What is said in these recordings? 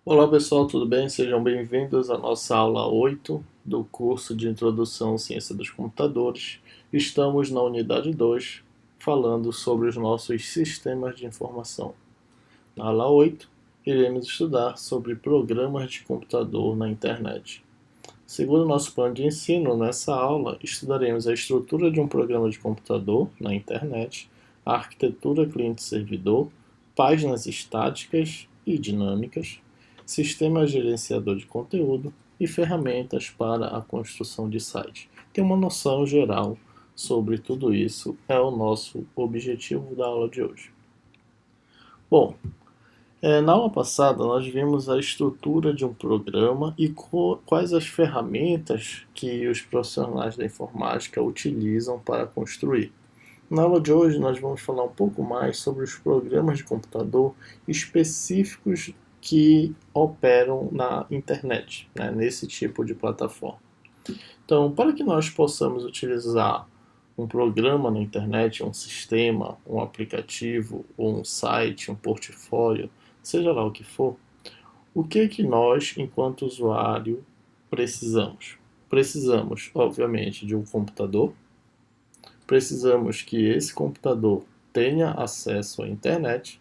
Olá pessoal, tudo bem? Sejam bem-vindos à nossa aula 8 do curso de Introdução à Ciência dos Computadores. Estamos na unidade 2, falando sobre os nossos sistemas de informação. Na aula 8, iremos estudar sobre programas de computador na internet. Segundo nosso plano de ensino, nessa aula estudaremos a estrutura de um programa de computador na internet, a arquitetura cliente-servidor, páginas estáticas e dinâmicas, sistema gerenciador de conteúdo e ferramentas para a construção de site. Ter uma noção geral sobre tudo isso é o nosso objetivo da aula de hoje. Bom, na aula passada, nós vimos a estrutura de um programa e quais as ferramentas que os profissionais da informática utilizam para construir. Na aula de hoje, nós vamos falar um pouco mais sobre os programas de computador específicos que operam na internet, né, nesse tipo de plataforma. Então, para que nós possamos utilizar um programa na internet, um sistema, um aplicativo, ou um site, um portfólio, seja lá o que for, o que nós, enquanto usuário, precisamos? Precisamos, obviamente, de um computador, precisamos que esse computador tenha acesso à internet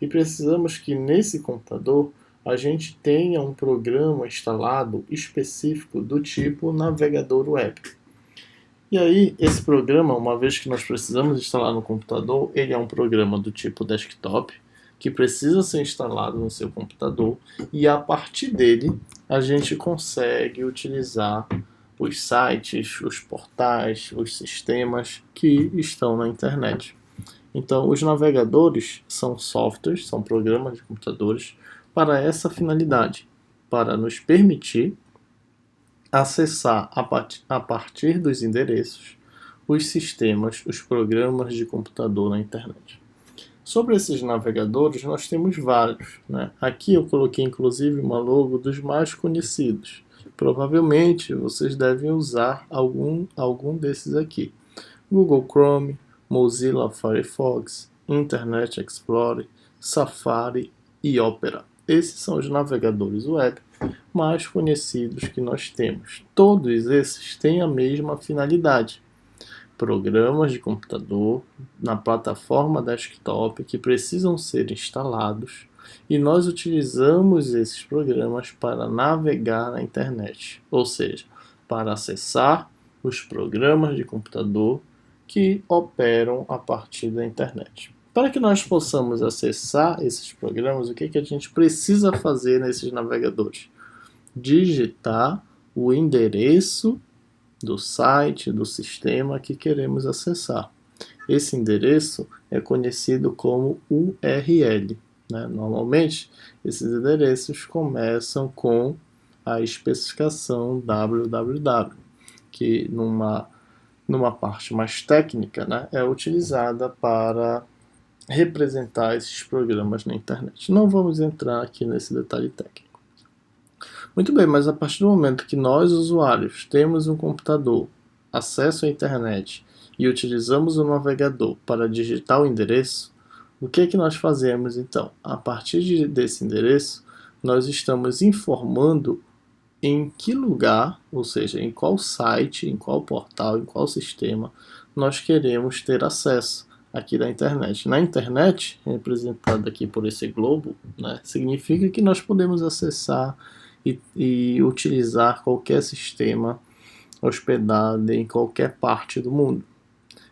e precisamos que nesse computador a gente tenha um programa instalado específico do tipo navegador web. E aí, esse programa, uma vez que nós precisamos instalar no computador, ele é um programa do tipo desktop, que precisa ser instalado no seu computador, e a partir dele a gente consegue utilizar os sites, os portais, os sistemas que estão na internet. Então, os navegadores são softwares, são programas de computadores para essa finalidade, para nos permitir acessar a partir dos endereços os sistemas, os programas de computador na internet. Sobre esses navegadores, nós temos vários, né? Aqui eu coloquei inclusive uma logo dos mais conhecidos. Provavelmente vocês devem usar algum desses aqui: Google Chrome, Mozilla Firefox, Internet Explorer, Safari e Opera. Esses são os navegadores web mais conhecidos que nós temos. Todos esses têm a mesma finalidade: programas de computador na plataforma desktop que precisam ser instalados, e nós utilizamos esses programas para navegar na internet, ou seja, para acessar os programas de computador que operam a partir da internet. Para que nós possamos acessar esses programas, o que a gente precisa fazer nesses navegadores? Digitar o endereço do site, do sistema que queremos acessar. Esse endereço é conhecido como URL. Né? Normalmente, esses endereços começam com a especificação www, que numa parte mais técnica, né, é utilizada para representar esses programas na internet. Não vamos entrar aqui nesse detalhe técnico. Muito bem, mas a partir do momento que nós, usuários, temos um computador, acesso à internet e utilizamos o navegador para digitar o endereço, o que nós fazemos então? A partir desse endereço, nós estamos informando em que lugar, ou seja, em qual site, em qual portal, em qual sistema nós queremos ter acesso aqui da internet. Na internet, representada aqui por esse globo, né, significa que nós podemos acessar e utilizar qualquer sistema hospedado em qualquer parte do mundo.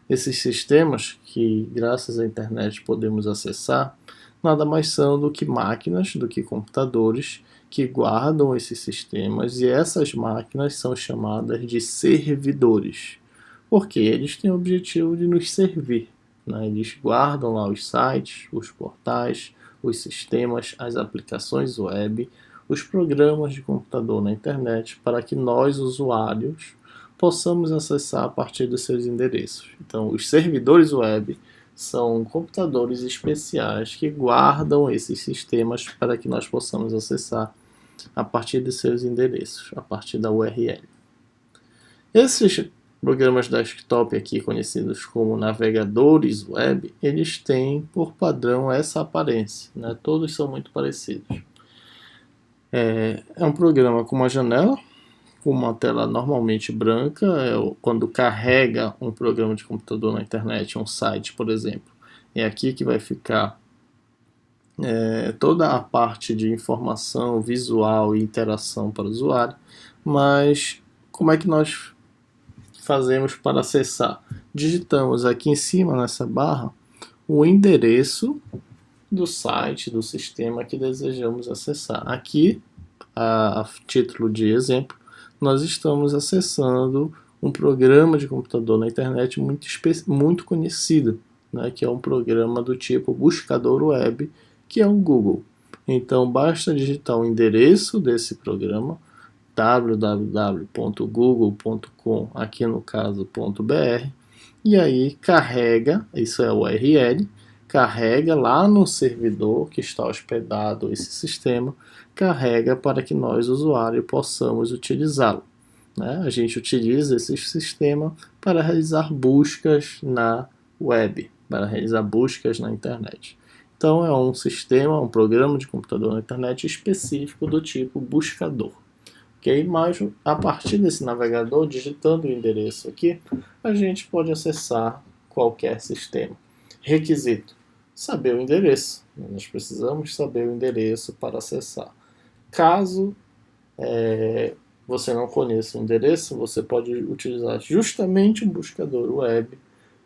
Esses sistemas que, graças à internet, podemos acessar, nada mais são do que máquinas, do que computadores que guardam esses sistemas, e essas máquinas são chamadas de servidores, porque eles têm o objetivo de nos servir. Né? Eles guardam lá os sites, os portais, os sistemas, as aplicações web, os programas de computador na internet, para que nós, usuários, possamos acessar a partir dos seus endereços. Então, os servidores web são computadores especiais que guardam esses sistemas para que nós possamos acessar a partir de seus endereços, a partir da URL. Esses programas desktop aqui, conhecidos como navegadores web, eles têm por padrão essa aparência, né? Todos são muito parecidos. É um programa com uma janela, com uma tela normalmente branca. Quando carrega um programa de computador na internet, um site, por exemplo, é aqui que vai ficar toda a parte de informação visual e interação para o usuário. Mas como é que nós fazemos para acessar? Digitamos aqui em cima nessa barra o endereço do site, do sistema que desejamos acessar. Aqui, a título de exemplo, nós estamos acessando um programa de computador na internet muito conhecido, né, que é um programa do tipo buscador web, que é o Google. Então, basta digitar o endereço desse programa, www.google.com, aqui no caso .br, e aí carrega, isso é o URL, carrega lá no servidor que está hospedado esse sistema, carrega para que nós, usuário, possamos utilizá-lo. Né? A gente utiliza esse sistema para realizar buscas na web, para realizar buscas na internet. Então é um sistema, um programa de computador na internet específico do tipo buscador. Okay? Mas a partir desse navegador, digitando o endereço aqui, a gente pode acessar qualquer sistema. Requisito: saber o endereço. Nós precisamos saber o endereço para acessar. Caso você não conheça o endereço, você pode utilizar justamente um buscador web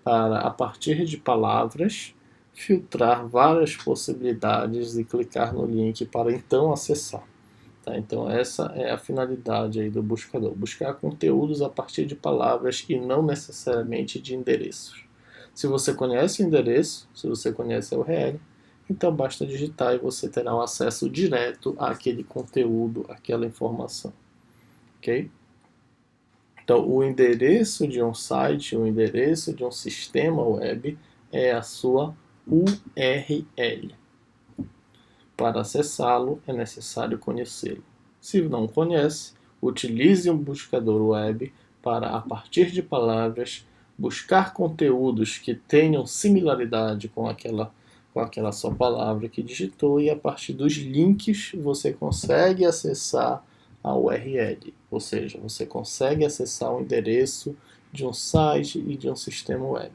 para, a partir de palavras, filtrar várias possibilidades e clicar no link para então acessar. Tá? Então essa é a finalidade aí do buscador, buscar conteúdos a partir de palavras e não necessariamente de endereços. Se você conhece o endereço, se você conhece a URL, então basta digitar e você terá um acesso direto àquele conteúdo, àquela informação. Ok? Então o endereço de um site, o endereço de um sistema web é a sua URL. Para acessá-lo, é necessário conhecê-lo. Se não conhece, utilize um buscador web para, a partir de palavras, buscar conteúdos que tenham similaridade com aquela sua palavra que digitou, e a partir dos links você consegue acessar a URL, ou seja, você consegue acessar o endereço de um site e de um sistema web.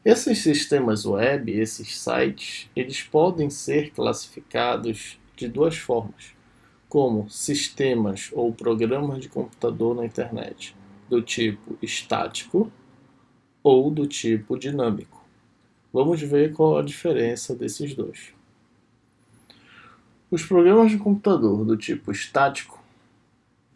Esses sistemas web, esses sites, eles podem ser classificados de duas formas, como sistemas ou programas de computador na internet, do tipo estático ou do tipo dinâmico. Vamos ver qual a diferença desses dois. Os programas de computador do tipo estático,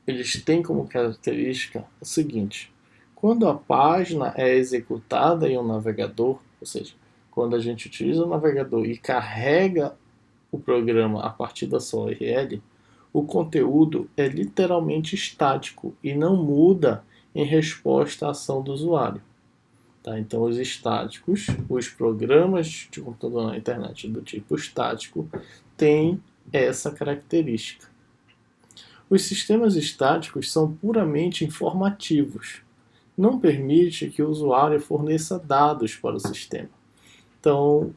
eles têm como característica o seguinte: quando a página é executada em um navegador, ou seja, quando a gente utiliza o navegador e carrega o programa a partir da sua URL, o conteúdo é literalmente estático e não muda em resposta à ação do usuário. Tá? Então, os estáticos, os programas de computador na internet do tipo estático, têm essa característica. Os sistemas estáticos são puramente informativos. Não permite que o usuário forneça dados para o sistema. Então,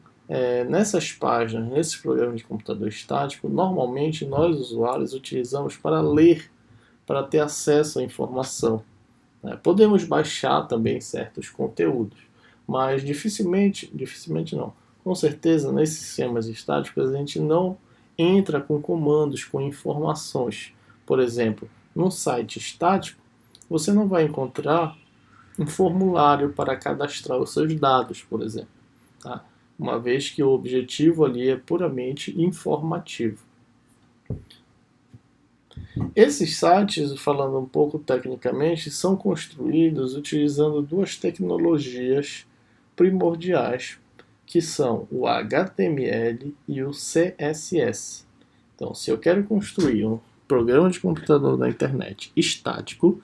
nessas páginas, nesses programas de computador estático, normalmente nós, usuários, utilizamos para ler, para ter acesso à informação. Podemos baixar também certos conteúdos, mas dificilmente não. Com certeza, nesses sistemas estáticos, a gente não entra com comandos, com informações. Por exemplo, num site estático, você não vai encontrar um formulário para cadastrar os seus dados, por exemplo. Tá? Uma vez que o objetivo ali é puramente informativo. Esses sites, falando um pouco tecnicamente, são construídos utilizando duas tecnologias primordiais, que são o HTML e o CSS. Então, se eu quero construir um programa de computador na internet estático,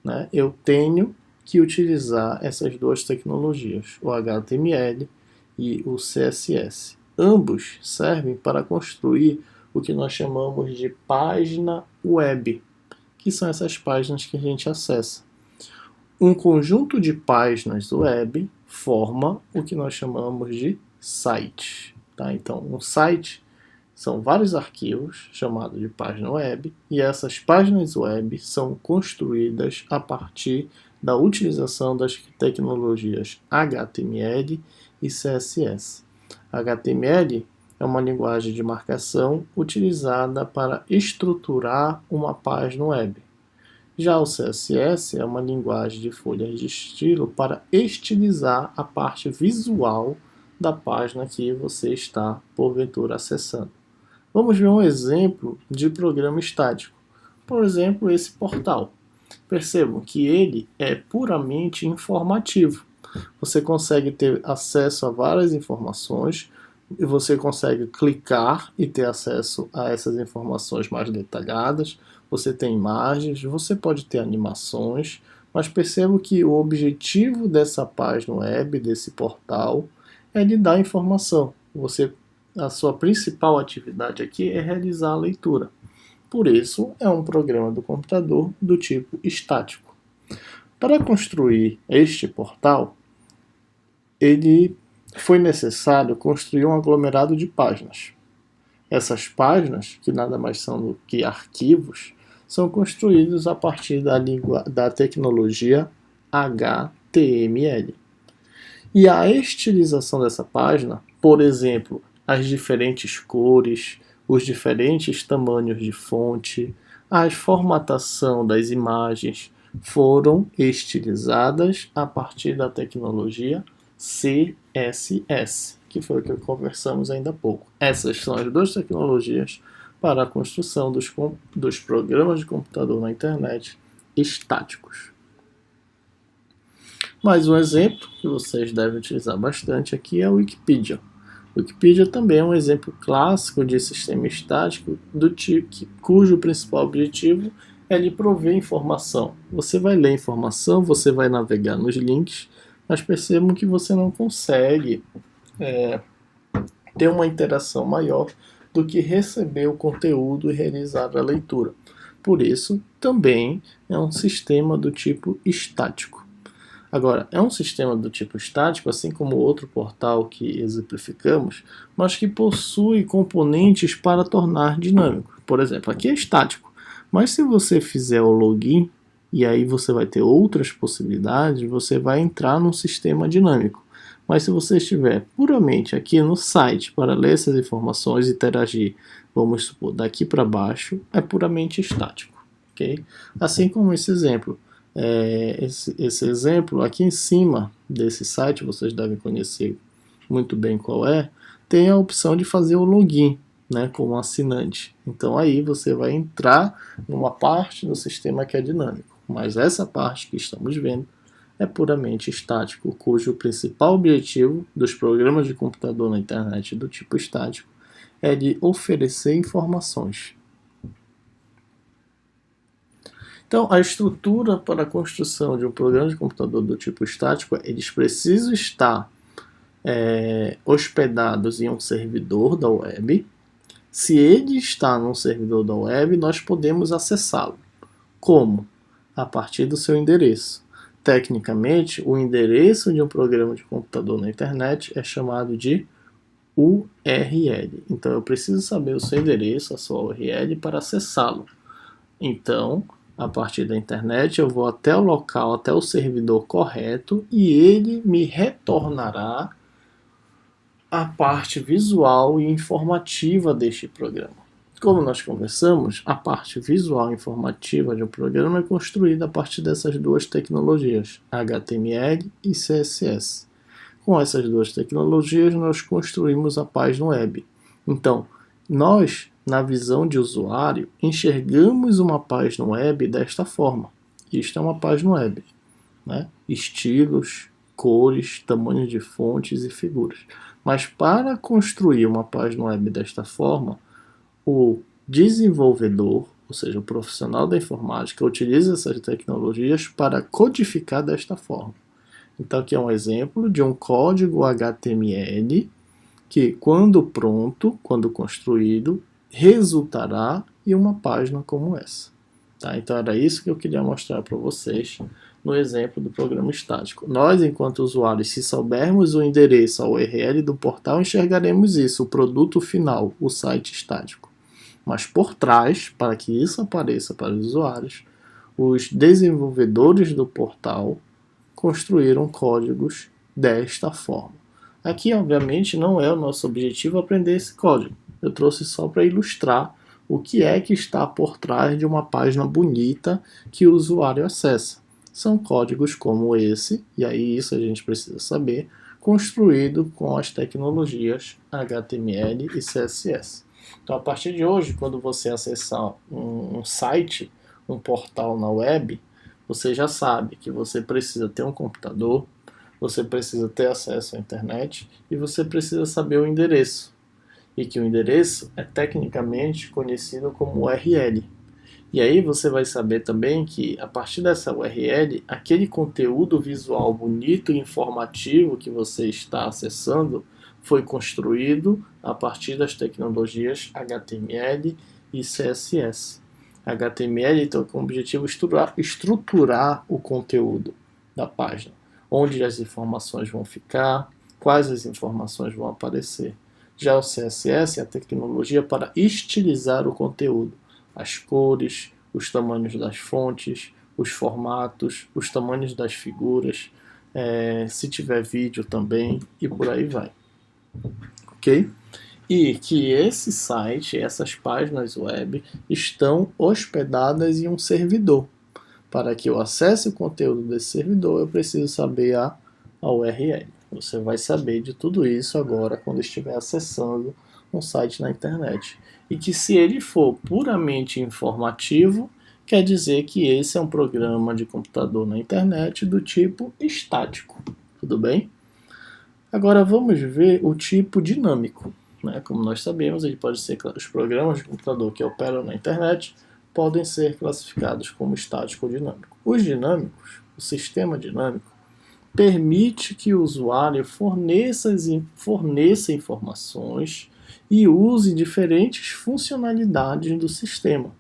né, eu tenho que utilizar essas duas tecnologias, o HTML e o CSS. Ambos servem para construir o que nós chamamos de página web, que são essas páginas que a gente acessa. Um conjunto de páginas web forma o que nós chamamos de site. Tá? Então, um site São vários arquivos chamados de página web, e essas páginas web são construídas a partir da utilização das tecnologias HTML e CSS. HTML é uma linguagem de marcação utilizada para estruturar uma página web. Já o CSS é uma linguagem de folhas de estilo para estilizar a parte visual da página que você está, porventura, acessando. Vamos ver um exemplo de programa estático. Por exemplo, esse portal. Percebam que ele é puramente informativo. Você consegue ter acesso a várias informações e você consegue clicar e ter acesso a essas informações mais detalhadas. Você tem imagens, você pode ter animações, mas percebo que o objetivo dessa página web, desse portal, é lhe dar informação. A sua principal atividade aqui é realizar a leitura. Por isso, é um programa do computador do tipo estático. Para construir este portal, foi necessário construir um aglomerado de páginas. Essas páginas, que nada mais são do que arquivos, são construídos a partir da tecnologia HTML. E a estilização dessa página, por exemplo, as diferentes cores, os diferentes tamanhos de fonte, a formatação das imagens foram estilizadas a partir da tecnologia CSS, que foi o que conversamos ainda há pouco. Essas são as duas tecnologias para a construção dos programas de computador na internet estáticos. Mais um exemplo que vocês devem utilizar bastante aqui é o Wikipedia. O Wikipedia também é um exemplo clássico de sistema estático cujo principal objetivo é lhe prover informação. Você vai ler informação, você vai navegar nos links, mas percebam que você não consegue ter uma interação maior do que receber o conteúdo e realizar a leitura. Por isso, também é um sistema do tipo estático. Agora, é um sistema do tipo estático, assim como outro portal que exemplificamos, mas que possui componentes para tornar dinâmico. Por exemplo, aqui é estático, mas se você fizer o login, e aí você vai ter outras possibilidades, você vai entrar num sistema dinâmico. Mas se você estiver puramente aqui no site para ler essas informações e interagir, vamos supor, daqui para baixo, é puramente estático. Okay? Assim como esse exemplo. Esse exemplo aqui em cima desse site, vocês devem conhecer muito bem qual é, tem a opção de fazer o login, né, como assinante. Então aí você vai entrar numa parte do sistema que é dinâmico, mas essa parte que estamos vendo é puramente estático, cujo principal objetivo dos programas de computador na internet do tipo estático é de oferecer informações. Então, a estrutura para a construção de um programa de computador do tipo estático, eles precisam estar hospedados em um servidor da web. Se ele está num servidor da web, nós podemos acessá-lo. Como? A partir do seu endereço. Tecnicamente, o endereço de um programa de computador na internet é chamado de URL. Então, eu preciso saber o seu endereço, a sua URL, para acessá-lo. Então, a partir da internet, eu vou até o local, até o servidor correto, e ele me retornará a parte visual e informativa deste programa. Como nós conversamos, a parte visual e informativa de um programa é construída a partir dessas duas tecnologias, HTML e CSS. Com essas duas tecnologias, nós construímos a página web. Então, nós, na visão de usuário, enxergamos uma página web desta forma. Isto é uma página web, né? Estilos, cores, tamanhos de fontes e figuras. Mas para construir uma página web desta forma, o desenvolvedor, ou seja, o profissional da informática, utiliza essas tecnologias para codificar desta forma. Então aqui é um exemplo de um código HTML que, quando pronto, quando construído, resultará em uma página como essa. Tá? Então era isso que eu queria mostrar para vocês no exemplo do programa estático. Nós, enquanto usuários, se soubermos o endereço, a URL do portal, enxergaremos isso, o produto final, o site estático. Mas por trás, para que isso apareça para os usuários, os desenvolvedores do portal construíram códigos desta forma. Aqui, obviamente, não é o nosso objetivo aprender esse código. Eu trouxe só para ilustrar o que é que está por trás de uma página bonita que o usuário acessa. São códigos como esse, e aí isso a gente precisa saber, construído com as tecnologias HTML e CSS. Então, a partir de hoje, quando você acessar um site, um portal na web, você já sabe que você precisa ter um computador, você precisa ter acesso à internet e você precisa saber o endereço. E que o endereço é tecnicamente conhecido como URL. E aí você vai saber também que a partir dessa URL, aquele conteúdo visual bonito e informativo que você está acessando foi construído a partir das tecnologias HTML e CSS. HTML então com o objetivo estruturar o conteúdo da página, onde as informações vão ficar, quais as informações vão aparecer. Já o CSS é a tecnologia para estilizar o conteúdo, as cores, os tamanhos das fontes, os formatos, os tamanhos das figuras, se tiver vídeo também e por aí vai. Ok? E que esse site, essas páginas web, estão hospedadas em um servidor. Para que eu acesse o conteúdo desse servidor, eu preciso saber a URL. Você vai saber de tudo isso agora quando estiver acessando um site na internet. E que se ele for puramente informativo, quer dizer que esse é um programa de computador na internet do tipo estático. Tudo bem? Agora vamos ver o tipo dinâmico. Como nós sabemos, ele pode ser, os programas de computador que operam na internet podem ser classificados como estático ou dinâmico. Os dinâmicos, o sistema dinâmico, permite que o usuário forneça informações e use diferentes funcionalidades do sistema.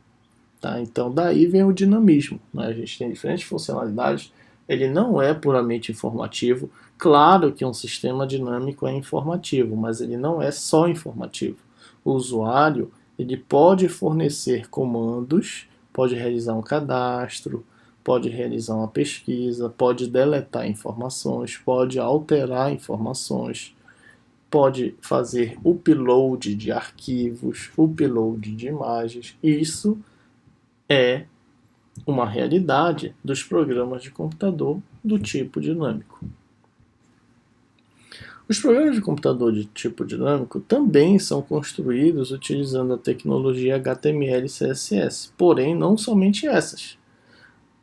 Tá? Então, daí vem o dinamismo. A gente tem diferentes funcionalidades, ele não é puramente informativo. Claro que um sistema dinâmico é informativo, mas ele não é só informativo. O usuário ele pode fornecer comandos, pode realizar um cadastro, pode realizar uma pesquisa, pode deletar informações, pode alterar informações, pode fazer upload de arquivos, upload de imagens. Isso é uma realidade dos programas de computador do tipo dinâmico. Os programas de computador de tipo dinâmico também são construídos utilizando a tecnologia HTML e CSS, porém não somente essas.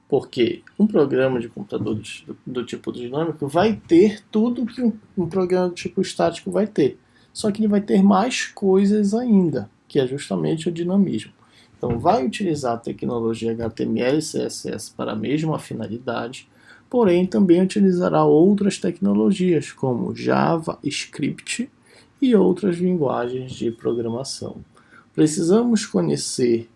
Porque um programa de computador do tipo dinâmico vai ter tudo que um programa do tipo estático vai ter. Só que ele vai ter mais coisas ainda, que é justamente o dinamismo. Então, vai utilizar a tecnologia HTML e CSS para a mesma finalidade, porém também utilizará outras tecnologias, como JavaScript e outras linguagens de programação. Precisamos conhecer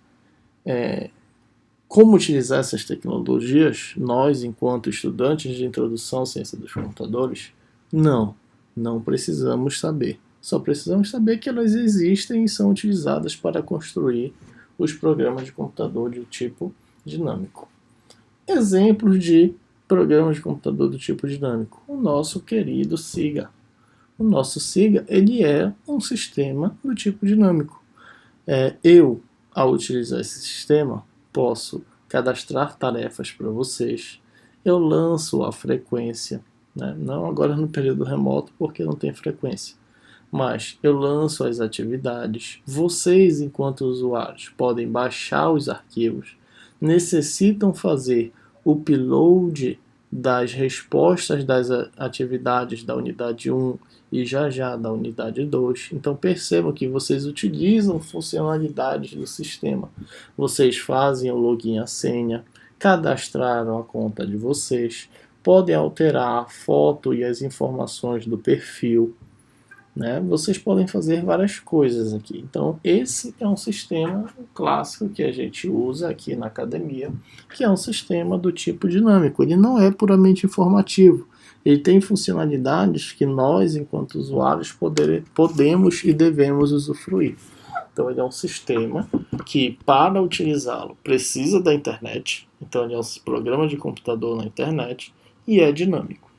como utilizar essas tecnologias, nós, enquanto estudantes de introdução à ciência dos computadores? Não precisamos saber. Só precisamos saber que elas existem e são utilizadas para construir os programas de computador do tipo dinâmico. Exemplos de programas de computador do tipo dinâmico. O nosso querido SIGA. O nosso SIGA ele é um sistema do tipo dinâmico. Eu, ao utilizar esse sistema, posso cadastrar tarefas para vocês. Eu lanço a frequência, não agora no período remoto porque não tem frequência, mas eu lanço as atividades. Vocês, enquanto usuários, podem baixar os arquivos, necessitam fazer o upload das respostas das atividades da unidade 1 e já da unidade 2. Então percebam que vocês utilizam funcionalidades do sistema. Vocês fazem o login e a senha, cadastraram a conta de vocês, podem alterar a foto e as informações do perfil, né? Vocês podem fazer várias coisas aqui. Então, esse é um sistema clássico que a gente usa aqui na academia, que é um sistema do tipo dinâmico. Ele não é puramente informativo. Ele tem funcionalidades que nós, enquanto usuários, podemos e devemos usufruir. Então, ele é um sistema que, para utilizá-lo, precisa da internet. Então, ele é um programa de computador na internet e é dinâmico.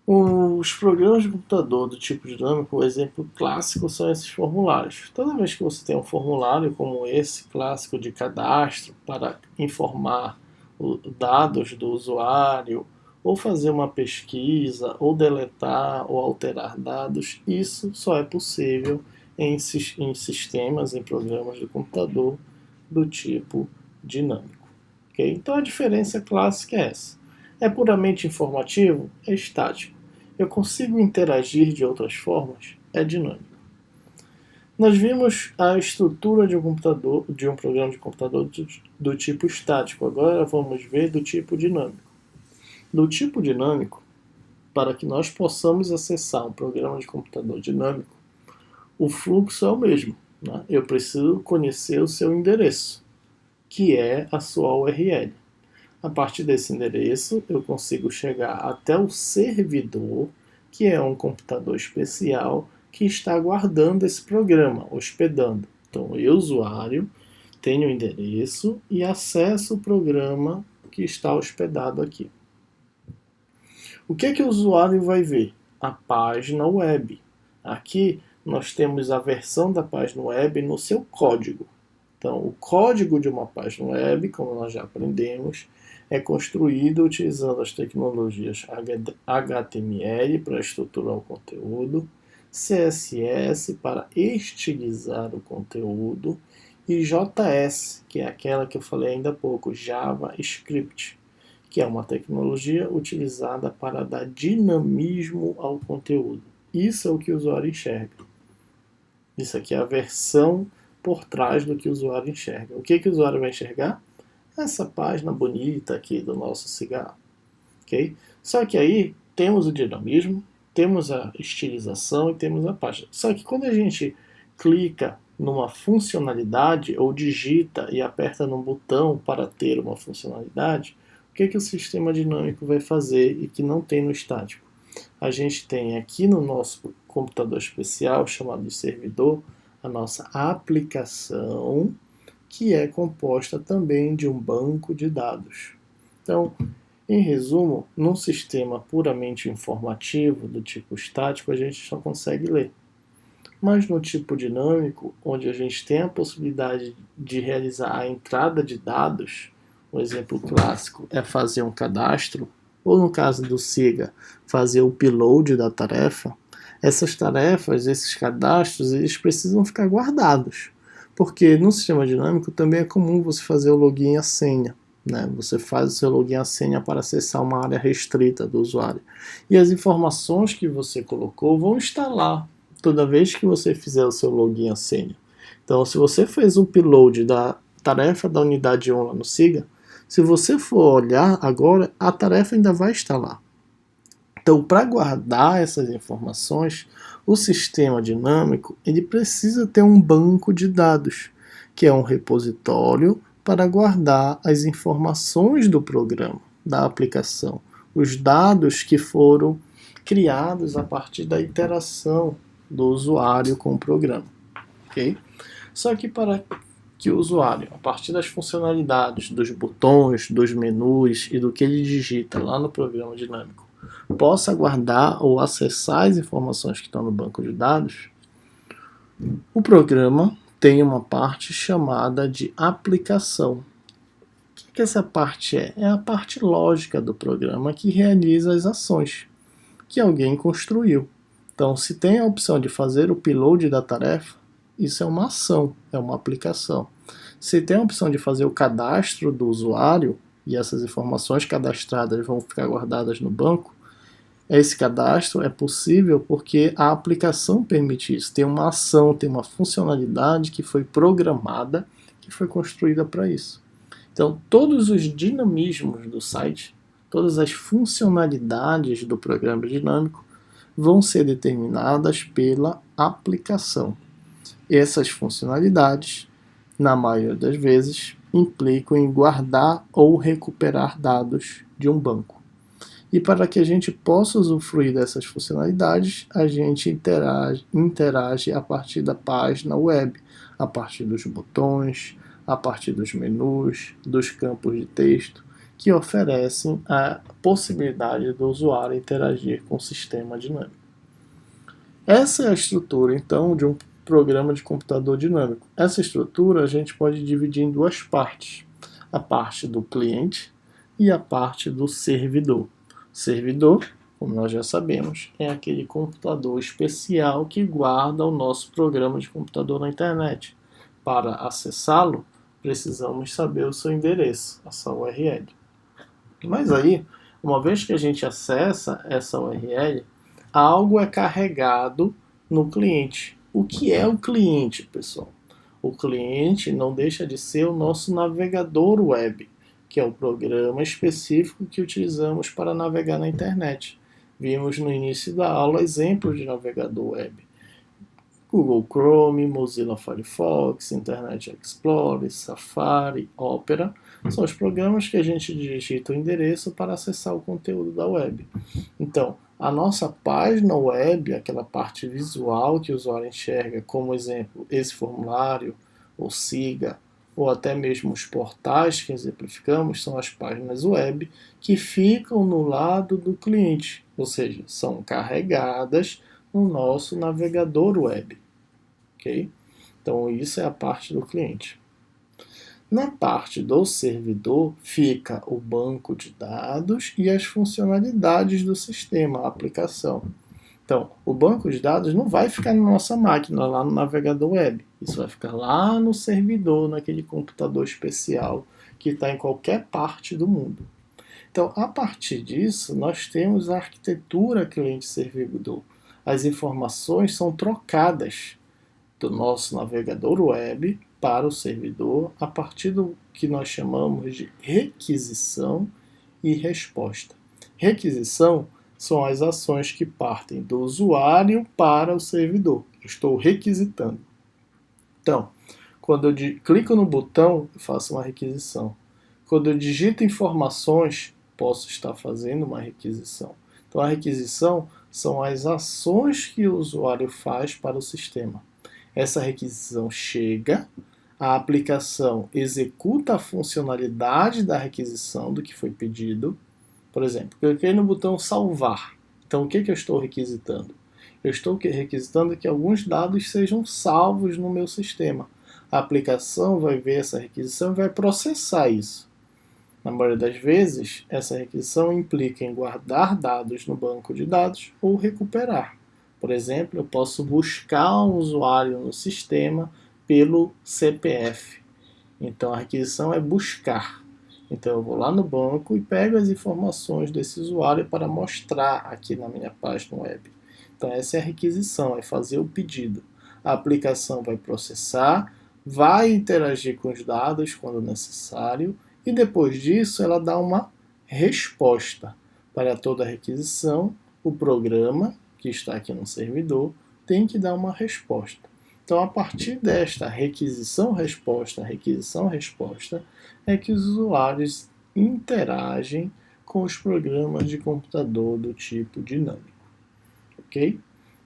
Os programas de computador do tipo dinâmico, o exemplo clássico são esses formulários. Toda vez que você tem um formulário como esse clássico de cadastro para informar dados do usuário, ou fazer uma pesquisa, ou deletar ou alterar dados, isso só é possível em sistemas, em programas de computador do tipo dinâmico. Okay? Então a diferença clássica é essa. É puramente informativo? É estático. Eu consigo interagir de outras formas? É dinâmico. Nós vimos a estrutura de um computador, de um programa de computador do tipo estático. Agora vamos ver do tipo dinâmico. Do tipo dinâmico, para que nós possamos acessar um programa de computador dinâmico, o fluxo é o mesmo, né? Eu preciso conhecer o seu endereço, que é a sua URL. A partir desse endereço, eu consigo chegar até o servidor, que é um computador especial que está guardando esse programa, hospedando. Então, eu, usuário, tenho o endereço e acesso o programa que está hospedado aqui. O que o usuário vai ver? A página web. Aqui nós temos a versão da página web no seu código. Então, o código de uma página web, como nós já aprendemos, é construído utilizando as tecnologias HTML para estruturar o conteúdo, CSS para estilizar o conteúdo e JS, que é aquela que eu falei ainda há pouco, JavaScript, que é uma tecnologia utilizada para dar dinamismo ao conteúdo. Isso é o que o usuário enxerga. Isso aqui é a versão por trás do que o usuário enxerga. O que o usuário vai enxergar? Essa página bonita aqui do nosso cigarro. Okay? Só que aí temos o dinamismo, temos a estilização e temos a página. Só que quando a gente clica numa funcionalidade ou digita e aperta num botão para ter uma funcionalidade, o que o sistema dinâmico vai fazer e que não tem no estático? A gente tem aqui no nosso computador especial, chamado de servidor, a nossa aplicação, que é composta também de um banco de dados. Então, em resumo, num sistema puramente informativo do tipo estático, a gente só consegue ler. Mas no tipo dinâmico, onde a gente tem a possibilidade de realizar a entrada de dados, um exemplo clássico é fazer um cadastro, ou no caso do SIGA, fazer o upload da tarefa, essas tarefas, esses cadastros, eles precisam ficar guardados. Porque no sistema dinâmico também é comum você fazer o login e a senha. Né? Você faz o seu login e a senha para acessar uma área restrita do usuário. E as informações que você colocou vão estar lá toda vez que você fizer o seu login e a senha. Então, se você fez um upload da tarefa da unidade 1 lá no SIGA, se você for olhar agora, a tarefa ainda vai estar lá. Então, para guardar essas informações, o sistema dinâmico ele precisa ter um banco de dados, que é um repositório para guardar as informações do programa, da aplicação, os dados que foram criados a partir da interação do usuário com o programa. Okay? Só que para que o usuário, a partir das funcionalidades, dos botões, dos menus e do que ele digita lá no programa dinâmico, possa guardar ou acessar as informações que estão no banco de dados, o programa tem uma parte chamada de aplicação. O que essa parte é? É a parte lógica do programa que realiza as ações que alguém construiu. Então, se tem a opção de fazer o upload da tarefa, isso é uma ação, é uma aplicação. Se tem a opção de fazer o cadastro do usuário, e essas informações cadastradas vão ficar guardadas no banco, esse cadastro é possível porque a aplicação permite isso. Tem uma ação, tem uma funcionalidade que foi programada, que foi construída para isso. Então, todos os dinamismos do site, todas as funcionalidades do programa dinâmico vão ser determinadas pela aplicação. Essas funcionalidades, na maioria das vezes, implicam em guardar ou recuperar dados de um banco. E para que a gente possa usufruir dessas funcionalidades, a gente interage a partir da página web, a partir dos botões, a partir dos menus, dos campos de texto, que oferecem a possibilidade do usuário interagir com o sistema dinâmico. Essa é a estrutura, então, de um programa de computador dinâmico. Essa estrutura a gente pode dividir em duas partes: a parte do cliente e a parte do servidor. Servidor, como nós já sabemos, é aquele computador especial que guarda o nosso programa de computador na internet. Para acessá-lo, precisamos saber o seu endereço, a sua URL. Mas aí, uma vez que a gente acessa essa URL, algo é carregado no cliente. O que é o cliente, pessoal? O cliente não deixa de ser o nosso navegador web, que é o programa específico que utilizamos para navegar na internet. Vimos no início da aula exemplos de navegador web: Google Chrome, Mozilla Firefox, Internet Explorer, Safari, Opera. São os programas que a gente digita o endereço para acessar o conteúdo da web. Então, a nossa página web, aquela parte visual que o usuário enxerga, como exemplo, esse formulário, ou siga, ou até mesmo os portais que exemplificamos, são as páginas web que ficam no lado do cliente, ou seja, são carregadas no nosso navegador web. Ok? Então, isso é a parte do cliente. Na parte do servidor fica o banco de dados e as funcionalidades do sistema, a aplicação. Então, o banco de dados não vai ficar na nossa máquina, lá no navegador web. Isso vai ficar lá no servidor, naquele computador especial que está em qualquer parte do mundo. Então, a partir disso, nós temos a arquitetura cliente-servidor. As informações são trocadas do nosso navegador web para o servidor a partir do que nós chamamos de requisição e resposta. Requisição são as ações que partem do usuário para o servidor. Eu estou requisitando. Então, quando eu clico no botão, eu faço uma requisição. Quando eu digito informações, posso estar fazendo uma requisição. Então, a requisição são as ações que o usuário faz para o sistema. Essa requisição chega, a aplicação executa a funcionalidade da requisição do que foi pedido. Por exemplo, cliquei no botão salvar. Então, o que eu estou requisitando? Eu estou requisitando que alguns dados sejam salvos no meu sistema. A aplicação vai ver essa requisição e vai processar isso. Na maioria das vezes, essa requisição implica em guardar dados no banco de dados ou recuperar. Por exemplo, eu posso buscar um usuário no sistema pelo CPF. Então, a requisição é buscar. Então, eu vou lá no banco e pego as informações desse usuário para mostrar aqui na minha página web. Então, essa é a requisição, é fazer o pedido. A aplicação vai processar, vai interagir com os dados quando necessário e depois disso ela dá uma resposta. Para toda requisição, o programa que está aqui no servidor tem que dar uma resposta. Então, a partir desta requisição-resposta, é que os usuários interagem com os programas de computador do tipo dinâmico. Ok?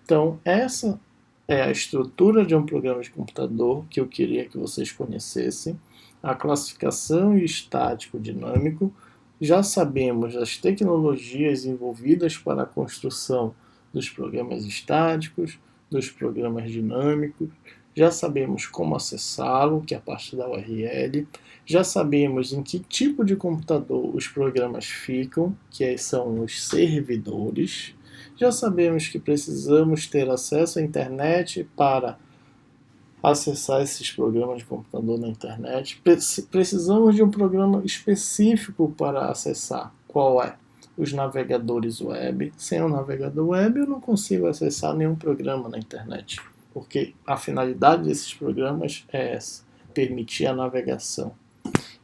Então, essa é a estrutura de um programa de computador que eu queria que vocês conhecessem. A classificação e estático dinâmico. Já sabemos as tecnologias envolvidas para a construção dos programas estáticos, dos programas dinâmicos, já sabemos como acessá-lo, que é a parte da URL, já sabemos em que tipo de computador os programas ficam, que são os servidores, já sabemos que precisamos ter acesso à internet para acessar esses programas de computador na internet. Precisamos de um programa específico para acessar. Qual é? Os navegadores web. Sem um navegador web eu não consigo acessar nenhum programa na internet, porque a finalidade desses programas é essa, permitir a navegação.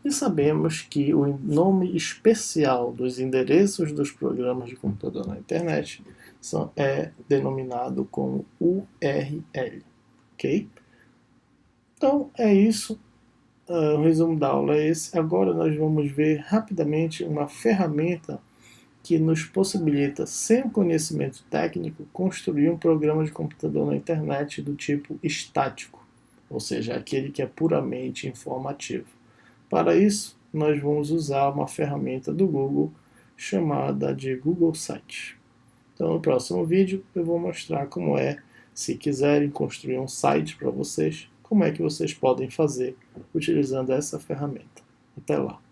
E sabemos que o nome especial dos endereços dos programas de computador na internet é denominado como URL, ok? Então é isso. O resumo da aula é esse. Agora nós vamos ver rapidamente uma ferramenta que nos possibilita, sem o conhecimento técnico, construir um programa de computador na internet do tipo estático, ou seja, aquele que é puramente informativo. Para isso, nós vamos usar uma ferramenta do Google chamada de Google Sites. Então, no próximo vídeo, eu vou mostrar como é, se quiserem construir um site para vocês, como é que vocês podem fazer utilizando essa ferramenta. Até lá!